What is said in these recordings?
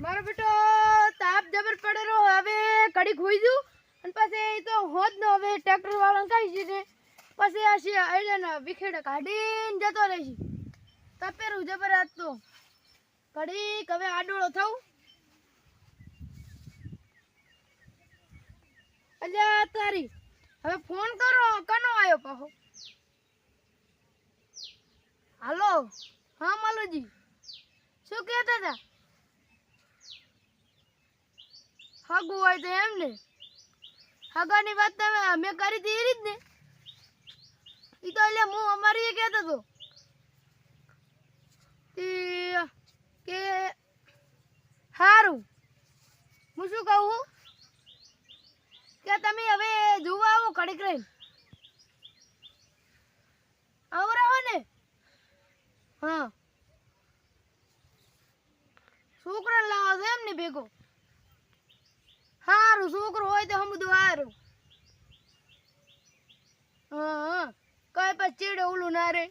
મારો બેટો તાપ જબર પડેલો હવે કડી ખોઈ દઉં અને પછી તો હોત ન હવે ટ્રેક્ટર વાળાને કહી છે પછી આ આઈડન વિખેડે કાઢીને જતો રહેશે તપેરું જબર આજ તો કડી હવે આડોળો થવું અલ્યા તારી હવે ફોન કરો કનો આવ્યો પાછો હાલો હા માલુજી શું કહેતા હતા હગું હોય તો એમ ને હગાની વાત તમે મેં કરી હતી એ રીત ને એ તો એટલે હું અમારી એ કહેતો હતો કે સારું હું શું કહું કે તમે હવે જોવા આવો કડીક રહીને આવો રહો ને હા છોકરા લાવો છો એમ ને ભેગો હારું છોકરો હોય તો હમું હારું હા કઈ પછી ચેડે ઓલું ના રે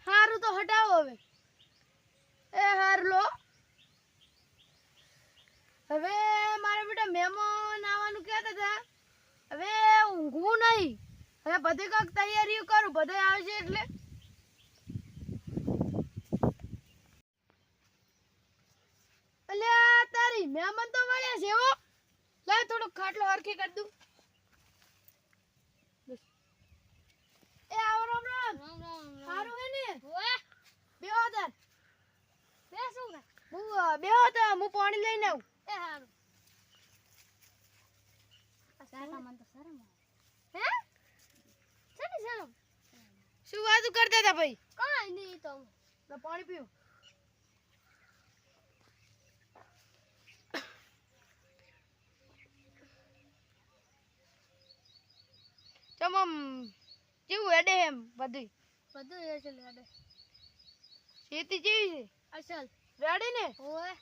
હારું તો હટાવો હવે એ હાર લો હવે મારા બેટા મહેમાન આવવાનું કહેતા હતા હવે ઊંઘવું નહીં હવે બધી કાંક તૈયારીઓ કરું બધા આવશે એટલે અલ્યા તારી મહેમાન તો વળ્યા છે હો લે થોડો ખાટલો હરખી કરી દઉં એ આવો રામ રામ સારું હે ને ઓએ બેહો તાર બેસું ને હું બેહો તો હું પાણી લઈને આવું એ સારું આ સારા મન તો શરમ હે શેની શરમ શું વાતું કરતા હતા ભાઈ કાઈ નહીં તો પાણી પીવું ચમમ કેવું હેડે એમ બધું એ છે હેડે ખેતી કેવી છે અસલ રેડી ને ઓય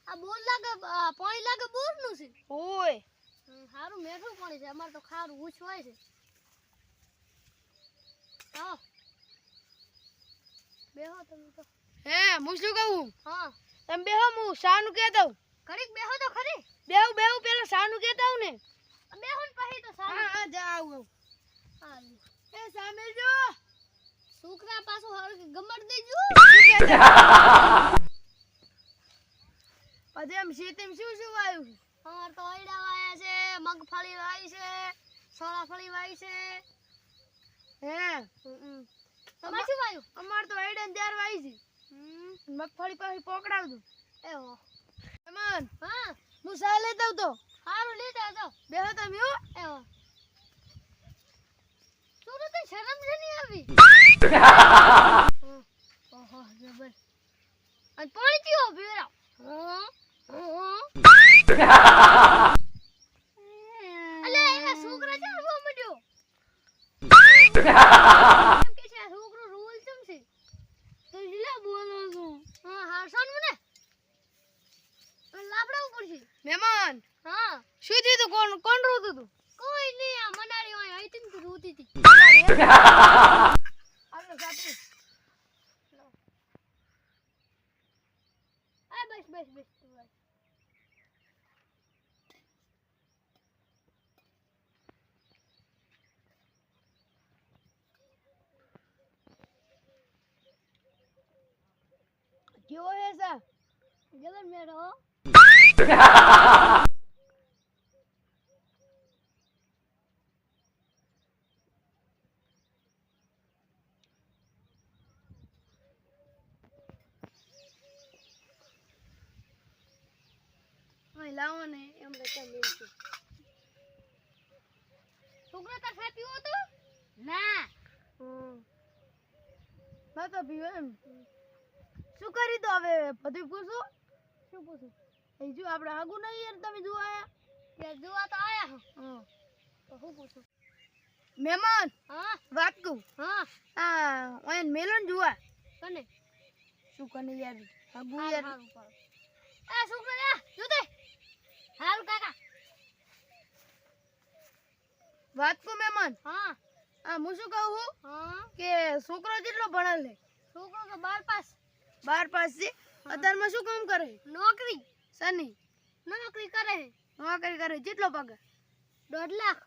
આ બોર લાગે પાણી લાગે બોર નું છે ઓય સારું મેઠું પાણી છે અમાર તો ખારું ઊંચ હોય છે હા બેહો તમે તો હે હું શું કહું હા તમે બેહો હું સાનું કહેતો ઘડીક બેહો તો ખરી બેહુ પેલો સાનું કહેતો ને બેહો ને પછી તો સાનું હા જાવ એ સામે જો છોકરા પાછો હર ગમડ દેજો પછી એમ શેતીમ શું વાયું અમાર તો આયડા વાયા છે મગફળી વાઈ છે સોળાફળી વાઈ છે હે તમાર શું વાયું અમાર તો આયડા ને ત્યાર વાઈ છે મગફળી પાછી પોકડાવજો એ હો મહેમાન હા હું સા લેતો તો હારું લેતા તો બેહો તમે હો એ હો તો શરમ છે નહીં આવી ઓહો જબર અને પાણી પીઓ પીરા અલે એ છોકરા ચાલવો મળ્યો એમ કે છે છોકરો રોલ ચમ છે તો જલા બોલો છું હા હારસન મને લાપડા ઉપર છે મહેમાન હા શું થયું તું કોણ રોતું તું કોઈ નહીં આ મનાડી હોય આઈ તું રોતી હતી આલો સાપી લો આ બસ તું બસ क्यों है ऐसा जबर में रहो लाओ ने एम लेता मिलती છોકરા તાર સા પીવો તો ના ના તો પીવે એમ શું કરી તો હવે બધું પૂછો શું પૂછું એ જો આપણે આગુ નહીં યાર તમે જોવા આયા યાર જોવા તો આયા હા તો શું પૂછું મહેમાન હા વાત કહું હા આ ઓયન મેલન જોવા કને શું કને યાર આગુ યાર એ છોકરા જોતે હાલ કાકા વાત કો મહેમાન હા આ હું શું કહું હા કે છોકરો કેટલો ભણેલ છે છોકરો તો 12 પાસ છે અત્યારમાં શું કામ કરે? નોકરી. સની નોકરી કરે છે. નોકરી કરે. કેટલો પગાર? 1.5 લાખ.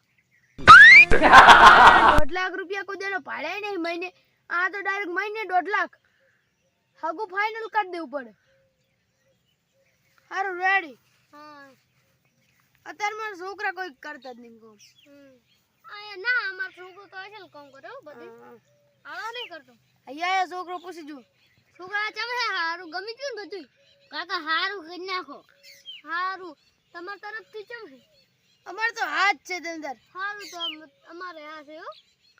1.5 લાખ રૂપિયા કોઈ દેનો ભાડે નહીં મહિને. આ તો ડાયરેક્ટ મહિને 1.5 લાખ. હગું ફાઇનલ કરી દેવું પડે. સારું રેડી. હા. અત્યારમાં છોકરા કોઈ કરતા જ નહીં કામ. આયા ના અમાર છોકરો તો અસલ કામ કરે હો બધી. આવા નહીં કરતો. અહીંયા છોકરો પૂછી જો. છોકરા ચમે હારું ગમી ગયું ને બધું. કાકા હારું કરી નાખો. હારું તમાર તરફથી ચમ છે? અમાર તો હાથ છે અંદર. હારું તો અમારે આ છે હો.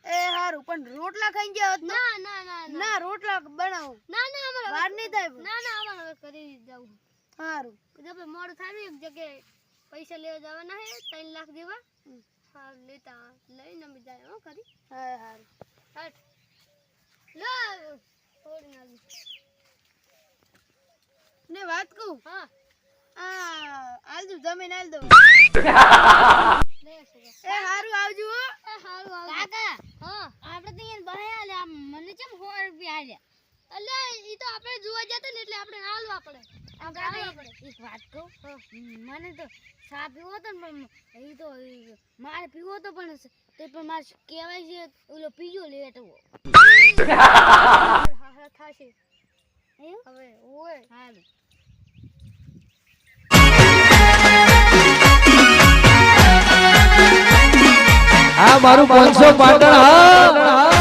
એ હારું પણ રોટલા ખાઈ ગયા હોત ના ના ના ના રોટલા બનાવો. ના ના અમારે વાર નહીં થાય. ના ના અમારે હવે કરી જાવું. હારું જબ મોડ થાય ને એક જગ્યાએ પૈસા લેવા જવાના હે 3 લાખ જેવા. હા લેતા લઈને અમે જાય હો કરી. હા હારું. હટ લો થોડી નાલી ને વાત કહું. હા આલ દઉં જમીન આલ દઉં. લે છોકરા એ હારું આવજો હો. એ હારું આવ કાકા. હા આપણે તો અહીંયા બહાર આલ્યા મને કેમ 100 રૂપિયા આલ્યા? અલે ઈ તો આપણે જોવા જતા ને એટલે આપણે હાલવા પડે. એક વાત કહું મને તો ચા પીવો હતો ને પણ એ તો મારે પીવો હતો પણ તે પણ મારે કહેવાય છે ઓલો પીજો લેટવો હા થાશે હવે ઓય હાલ આ મારું 500 પાટણ હા